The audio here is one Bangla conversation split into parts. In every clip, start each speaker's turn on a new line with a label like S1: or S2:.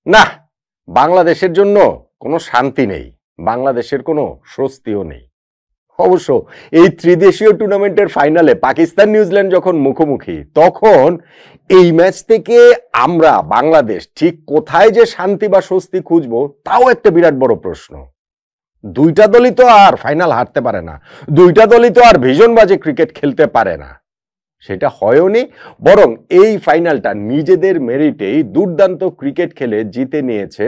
S1: না, বাংলাদেশের জন্য কোনো শান্তি নেই, বাংলাদেশের কোনো স্বস্তিও নেই। অবশ্য এই ত্রিদেশীয় টুর্নামেন্টের ফাইনালে পাকিস্তান নিউজিল্যান্ড যখন মুখোমুখি, তখন এই ম্যাচ থেকে আমরা বাংলাদেশ ঠিক কোথায় যে শান্তি বা স্বস্তি খুঁজবো তাও একটা বিরাট বড় প্রশ্ন। দুইটা দলই তো আর ফাইনাল হারতে পারে না, দুইটা দলই তো আর ভীষণ বাজে ক্রিকেট খেলতে পারে না, সেটা হয়ওনি। বরং এই ফাইনালটা নিজেদের মেরিটেই দুর্দান্ত ক্রিকেট খেলে জিতে নিয়েছে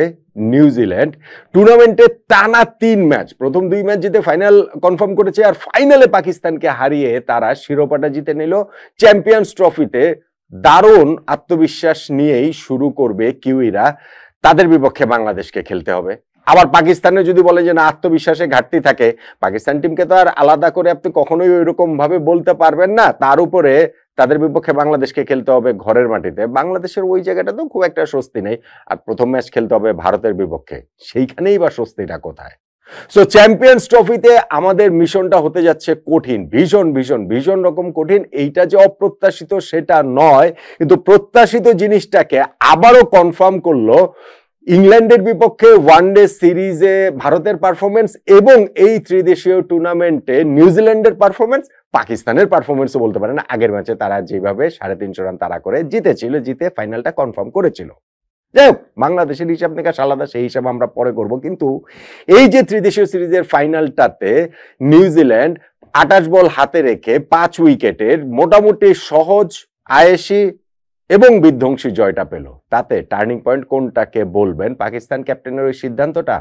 S1: নিউজিল্যান্ড। টুর্নামেন্টে টানা 3 ম্যাচ, প্রথম 2 ম্যাচ জিতে ফাইনাল কনফার্ম করেছে, আর ফাইনালে পাকিস্তানকে হারিয়ে তারা শিরোপাটা জিতে নিল। চ্যাম্পিয়ন্স ট্রফিতে দারুণ আত্মবিশ্বাস নিয়েই শুরু করবে কিউইরা, তাদের বিপক্ষে বাংলাদেশকে খেলতে হবে। আবার পাকিস্তানে যদি বলে যে না, আত্মবিশ্বাসে ঘাটতি থাকে, পাকিস্তান টিমকে তো আর আলাদা করে আপনি কখনোই ওইরকম ভাবে বলতে পারবেন না। তার উপরে তাদের বিপক্ষে বাংলাদেশকে খেলতে হবে ঘরের মাটিতে, বাংলাদেশের ওই জায়গাটা তো খুব একটা স্বস্তি নেই। আর প্রথম ম্যাচ খেলতে হবে ভারতের বিপক্ষে, সেইখানেই বা স্বস্তিটা কোথায়? সো চ্যাম্পিয়ন্স ট্রফিতে আমাদের মিশনটা হতে যাচ্ছে কঠিন, ভীষণ ভীষণ ভীষণ রকম কঠিন। এইটা যে অপ্রত্যাশিত সেটা নয়, কিন্তু প্রত্যাশিত জিনিসটাকে আবারও কনফার্ম করলো ইংল্যান্ডের বিপক্ষে ওয়ানডে সিরিজে ভারতের পারফরমেন্স এবং এই ত্রিদেশীয় টুর্নামেন্টে নিউজিল্যান্ডের পারফরমেন্স, পাকিস্তানের পারফরমেন্সও বলতে পারেন। আগের ম্যাচে তারা যেভাবে 350 রান তারা করে জিতেছিল, জিতে ফাইনালটা কনফার্ম করেছিল। যাই হোক, বাংলাদেশের হিসাব নিকাশ আলাদা, সেই হিসাব আমরা পরে করব। কিন্তু এই যে ত্রিদেশীয় সিরিজের ফাইনালটাতে নিউজিল্যান্ড 28 বল হাতে রেখে 5 উইকেটের মোটামুটি সহজ, আয়েশি এবং বিধ্বংসী জয়টা পেল, তাতে টার্নিং পয়েন্ট কোনটাকে বলবেন? পাকিস্তান ক্যাপ্টেনের ওই সিদ্ধান্তটা?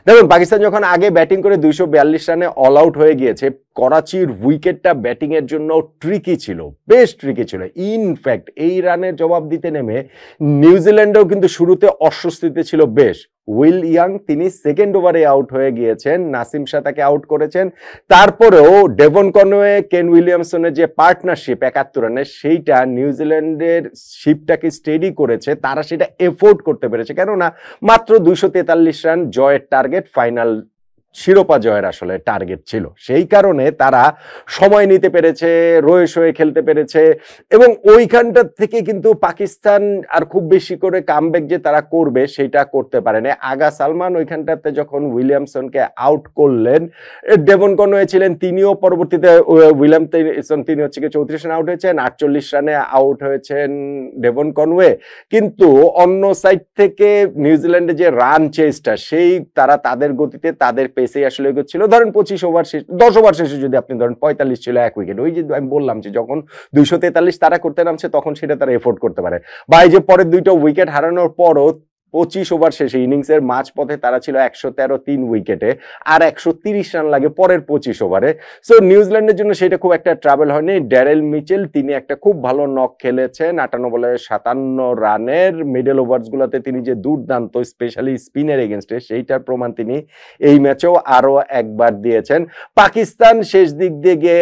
S1: দেখুন, পাকিস্তান যখন আগে ব্যাটিং করে 242 রানে অল আউট হয়ে গিয়েছে, করাচির উইকেটটা ব্যাটিং এর জন্য ট্রিকি ছিল, বেশ ট্রিকি ছিল। ইনফ্যাক্ট এই রানের জবাব দিতে নেমে নিউজিল্যান্ডও কিন্তু শুরুতে অস্বস্তিতে ছিল বেশ। উইল ইয়াং তিনি সেকেন্ড ওভারে আউট হয়ে গিয়েছেন, নাসিম শাহ তাকে আউট করেছেন। তারপরেও ডেভন কনওয়ে, কেন উইলিয়ামসনের যে পার্টনারশিপ 71 রানের, সেইটা নিউজিল্যান্ডের শিপটাকে স্টেডি করেছে, তারা সেটা এফোর্ড করতে পেরেছে। কেননা মাত্র 243 রান জয়ের টার্গেট, ফাইনাল শিরোপা জয়ের আসলে টার্গেট ছিল। সেই কারণে তারা সময় নিতে পেরেছে, রয়ে সয়ে খেলতে পেরেছে, এবং ওইখানটা থেকে কিন্তু পাকিস্তান আর খুব বেশি করে কামব্যাক যে তারা করবে সেটা করতে পারেনি। আগা সালমান ওইখানটাতে যখন উইলিয়ামসনকে আউট করলেন, ডেভন কনওয়ে ছিলেন, তিনিও পরবর্তীতে উইলিয়ামসন তিনি হচ্ছে 34 রানে আউট হয়েছেন, 48 রানে আউট হয়েছেন ডেভন কনওয়ে। কিন্তু অন্য সাইড থেকে নিউজিল্যান্ডের যে রান চেসটা, সেই তারা তাদের গতিতে তাদের পেসেই আসলে এগোচ্ছিল। ধরেন 25 ওভার শেষ, 10 ওভার শেষে যদি আপনি ধরেন 45 ছিল 1 উইকেট, ওই যে আমি বললাম যে যখন 243 তারা করতে নামছে তখন সেটা তারা এফোর্ড করতে পারে। বা এই যে পরের 2টা উইকেট হারানোর পরও 25 ওভার শেষে ইনিংসের মাঝপথে তারা ছিল 113 3 উইকেটে, আর 130 রান লাগে পরের 25 ওভারে। সো নিউজিল্যান্ডের জন্য সেটা খুব একটা ট্রাভেল হয়নি। ড্যারেল মিচেল তিনি একটা খুব ভালো নক খেলেছেন, 58 বলে 57 রানের। মিডল ওভার্স গুলোতে তিনি যে দুর্দান্ত, স্পেশালি স্পিনের এগেনস্টে, সেইটার প্রমাণ তিনি এই ম্যাচেও আরো একবার দিয়েছেন। পাকিস্তান শেষ দিক দিয়ে গিয়ে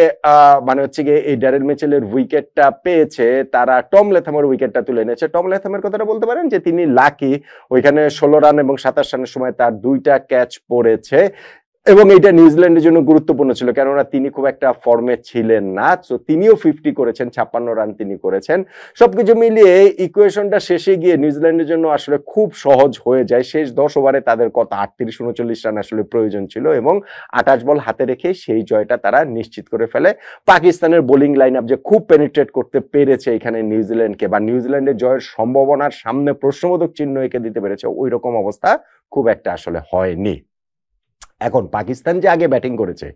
S1: মানে হচ্ছে গিয়ে এই ড্যারেল মিচেলের উইকেটটা পেয়েছে, তারা টম লেথামের উইকেটটা তুলে এনেছে। টম লেথামের কথাটা বলতে পারেন যে তিনি লাকি, ওইখানে 16 রান এবং 27 রানের সময় তার 2টা ক্যাচ পড়েছে, এবং এটা নিউজিল্যান্ডের জন্য গুরুত্বপূর্ণ ছিল, কেননা তিনি খুব একটা ফর্মে ছিলেন না। তো তিনিও 50 করেছেন, 56 রান তিনি করেছেন। সবকিছু মিলিয়ে ইকুয়েশনটা শেষে গিয়ে নিউজিল্যান্ডের জন্য আসলে খুব সহজ হয়ে যায়। শেষ 10 ওভারে তাদের কত 38-39 রান আসলে প্রয়োজন ছিল, এবং 28 বল হাতে রেখে সেই জয়টা তারা নিশ্চিত করে ফেলে। পাকিস্তানের বোলিং লাইন আপ যে খুব পেনিট্রেট করতে পেরেছে এখানে নিউজিল্যান্ডকে, বা নিউজিল্যান্ডের জয়ের সম্ভাবনার সামনে প্রশ্নবোধক চিহ্ন এঁকে দিতে পেরেছে, ওই রকম অবস্থা খুব একটা আসলে হয়নি। এখন পাকিস্তান যে আগে ব্যাটিং করেছে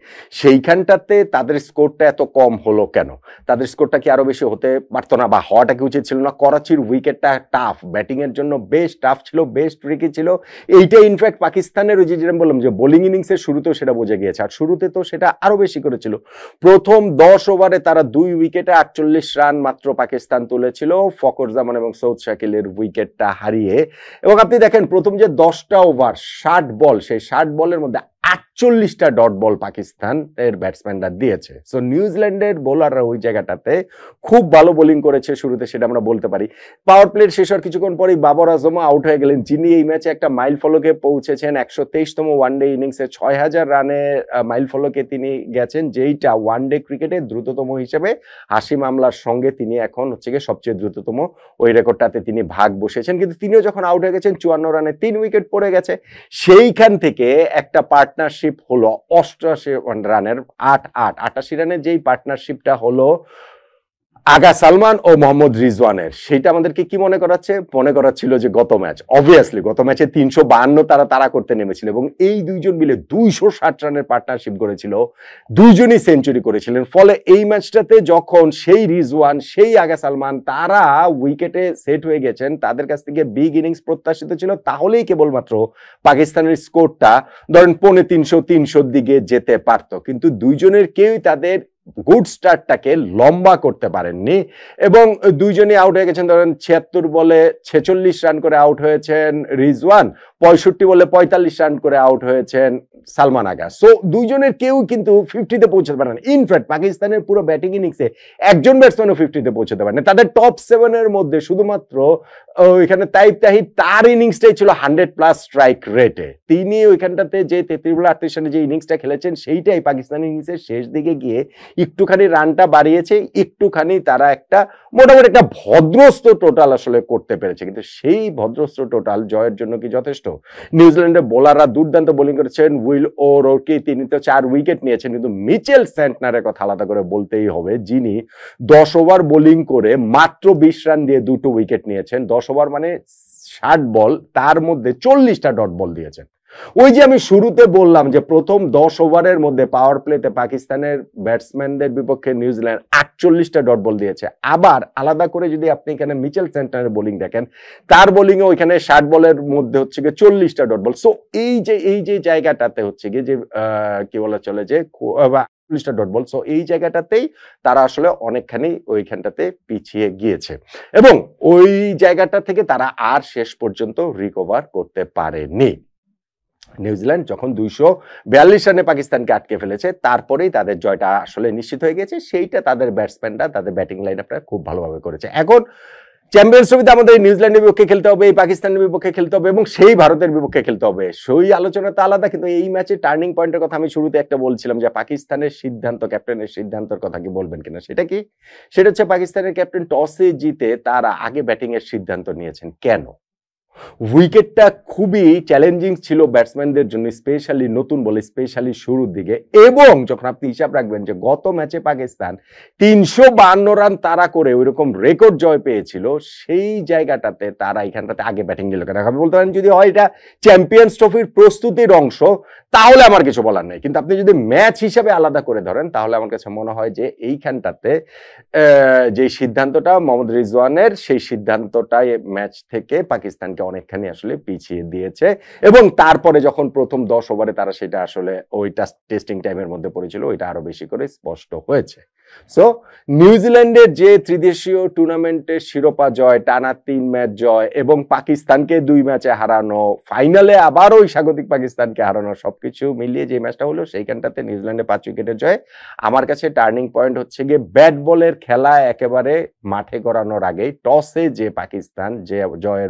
S1: সেইখানটাতে তাদের স্কোরটা এত কম হলো কেন? তাদের স্কোরটা কি আরো বেশি হতে পারতো না, বা হওয়াটা কি উচিত ছিল না? করাচির উইকেটটা টাফ, ব্যাটিং এর জন্য বেশ টাফ ছিল, বেশ ট্রিকি ছিল। এইটা ইনফ্যাক্ট পাকিস্তানের ওই যে যেটা বললাম যে বোলিং ইনিংসের শুরুতেও সেটা বোঝা গিয়েছে, আর শুরুতে তো সেটা আরো বেশি করেছিল। প্রথম 10 ওভারে তারা 2 উইকেটে 48 রান মাত্র পাকিস্তান তুলেছিল, ফকর জামান এবং সৌদ শাকিলের উইকেটটা হারিয়ে। এবং আপনি দেখেন প্রথম যে 10টা ওভার 60 বল, সেই 60 বলের মধ্যে 48টা ডট বল পাকিস্তানের ব্যাটসম্যানরা দিয়েছে। সো নিউজিল্যান্ডের বোলাররা ওই জায়গাটাতে খুব ভালো বোলিং করেছে শুরুতে, সেটা আমরা বলতে পারি। পাওয়ার প্লের শেষ হওয়ার কিছুক্ষণ পরেই বাবর আজমও আউট হয়ে গেলেন, যিনি এই ম্যাচে একটা মাইল ফলকে পৌঁছেছেন। 123তম ওয়ানডে ইনিংসে 6000 রানের মাইল ফলকে তিনি গেছেন, যেইটা ওয়ানডে ক্রিকেটের দ্রুততম হিসেবে হাশিম আমলার সঙ্গে তিনি এখন হচ্ছে গিয়ে সবচেয়ে দ্রুততম ওই রেকর্ডটাতে তিনি ভাগ বসেছেন। কিন্তু তিনিও যখন আউট হয়ে গেছেন 54 রানে 3 উইকেট পড়ে গেছে। সেইখান থেকে একটা পার্টনারশিপ হলো 88 রানের 88 রানের যেই পার্টনারশিপটা হলো আগা সালমান ও মোহাম্মদ রিজওয়ানের, সেটা আমাদেরকে কি মনে করাচ্ছে? মনে করাচ্ছিল যে গত ম্যাচ, অবভিয়াসলি গত ম্যাচে 352 তারা করতে নেমেছিল এবং এই দুইজন মিলে 260 রানের পার্টনারশিপ করেছিল, দুইজনই সেঞ্চুরি করেছিলেন। ফলে এই ম্যাচটাতে যখন সেই রিজওয়ান সেই আগা সালমান তারা উইকেটে সেট হয়ে গেছেন, তাদের কাছ থেকে বিগ ইনিংস প্রত্যাশিত ছিল, তাহলেই কেবলমাত্র পাকিস্তানের স্কোরটা ধরেন 350-300 দিকে যেতে পারত। কিন্তু দুইজনের কেউই তাদের গুড স্টার্টটাকে লম্বা করতে পারেননি এবং দুইজনই আউট হয়ে গেছেন। ধরেন 76 বলে 46 রান করে আউট হয়েছেন রিজওয়ান, 65 বলে 45 রান করে আউট হয়েছেন সালমান আগা। সো দুইজনের কেউ কিন্তু 50-তে পৌঁছতে পারে না। ইনফ্যাক্ট পাকিস্তানের পুরো ব্যাটিং ইনিংসে একজন ব্যাটসম্যানও 50-তে পৌঁছতে পারে না। তাদের টপ 7 এর মধ্যে শুধুমাত্র ওইখানে তাইব তাহিদ, তার ইনিংসটাই ছিল 100+ স্ট্রাইক রেটে। তিনি ওইখানটাতে যে 33 বলে 38 রানে যে ইনিংসটা খেলেছেন, সেইটাই পাকিস্তান ইনিংসের শেষ দিকে গিয়ে একটুখানি রানটা বাড়িয়েছে, একটুখানি তারা একটা মোটামুটি একটা ভদ্রস্ত টোটাল আসলে করতে পেরেছে। কিন্তু সেই ভদ্রস্ত টোটাল জয়ের জন্য কি যথেষ্ট? নিউজিল্যান্ডের বোলাররা দুর্দান্ত বোলিং করেছেন। উইল ও'রোর্কি তিনি তো 4 উইকেট নিয়েছেন, কিন্তু মিচেল স্যান্টনারের কথা আলাদা করে বলতেই হবে, যিনি 10 ওভার বোলিং করে মাত্র 20 রান দিয়ে 2টো উইকেট নিয়েছেন। 10 ওভার মানে 60 বল, তার মধ্যে 40টা ডট বল দিয়েছেন। ওই যে আমি শুরুতে বললাম যে প্রথম 10 ওভারের মধ্যে পাওয়ার প্লেতে পাকিস্তানের ব্যাটসম্যানদের বিপক্ষে নিউজিল্যান্ড 48টা ডট বল দিয়েছে। আবার আলাদা করে যদি আপনি এখানে মিচেল সেন্টারের বোলিং দেখেন, তার বোলিং এ ওইখানে 60 বলের মধ্যে হচ্ছে গিয়ে 40টা ডট বল। সো এই যে জায়গাটাতে হচ্ছে গিয়ে যে কি বলা চলে যে 40টা ডট বল, সো এই জায়গাটাতেই তারা আসলে অনেকখানি ওইখানটাতে পিছিয়ে গিয়েছে এবং ওই জায়গাটা থেকে তারা আর শেষ পর্যন্ত রিকভার করতে পারেনি। নিউজিল্যান্ড যখন 242 রানে পাকিস্তানকে আটকে ফেলেছে, তারপরেই তাদের জয়টা আসলে নিশ্চিত হয়ে গেছে। সেইটা তাদের ব্যাটসম্যানরা তাদের ব্যাটিং লাইন আপটা খুব ভালোভাবে করেছে। এখন চ্যাম্পিয়ন্স ট্রফিতে আমাদের নিউজিল্যান্ডের বিপক্ষে খেলতে হবে, এই পাকিস্তানের বিপক্ষে খেলতে হবে এবং সেই ভারতের বিপক্ষে খেলতে হবে। সেই আলোচনা তো আলাদা, কিন্তু এই ম্যাচে টার্নিং পয়েন্টের কথা আমি শুরুতে একটা বলছিলাম যে পাকিস্তানের সিদ্ধান্ত, ক্যাপ্টেনের সিদ্ধান্তের কথা কি বলবেন কিনা, সেটা কি? সেটা হচ্ছে পাকিস্তানের ক্যাপ্টেন টসে জিতে তারা আগে ব্যাটিং এর সিদ্ধান্ত নিয়েছেন। কেন? উইকেটটা খুবই চ্যালেঞ্জিং ছিল ব্যাটসম্যানদের জন্য, স্পেশালি নতুন বলে, স্পেশালি শুরুর দিকে। এবং যখন আপনি হিসাব রাখবেন যে গত ম্যাচে পাকিস্তান 352 রান তারা করে ওইরকম রেকর্ড জয় পেয়েছিল, সেই জায়গাটাতে তারা এখানটাতে আগে ব্যাটিং দিল কেন? আমি বলতে পারেন যদি হয় এটা চ্যাম্পিয়ন্স ট্রফির প্রস্তুতির অংশ, তাহলে আমার কিছু বলার নেই। কিন্তু আপনি যদি ম্যাচ হিসাবে আলাদা করে ধরেন, তাহলে আমার কাছে মনে হয় যে এইখানটাতে যে সিদ্ধান্তটা মোহাম্মদ রিজওয়ানের, সেই সিদ্ধান্তটাই ম্যাচ থেকে পাকিস্তানকে অনেকখানি আসলে পিছিয়ে দিয়েছে এবং তারপরে যখন প্রথম 10 ওভারে তারা সেটা আসলে ওইটা টেস্টিং টাইমের মধ্যে পড়েছিল, ওইটা আরো বেশি করে স্পষ্ট হয়েছে। সো নিউজিল্যান্ডের যে ত্রিদেশীয় টুর্নামেন্টের শিরোপা জয়, টানা 3 ম্যাচ জয় এবং পাকিস্তানকে 2 ম্যাচে হারানো, ফাইনালে আবার ওই স্বাগতিক পাকিস্তানকে হারানো, সবকিছু মিলিয়ে যে ম্যাচটা হলো সেইখানটাতে নিউজিল্যান্ডে 5 উইকেটের জয়। আমার কাছে টার্নিং পয়েন্ট হচ্ছে গিয়ে ব্যাট বলের খেলা একেবারে মাঠে গড়ানোর আগেই টসে যে পাকিস্তান যে জয়ের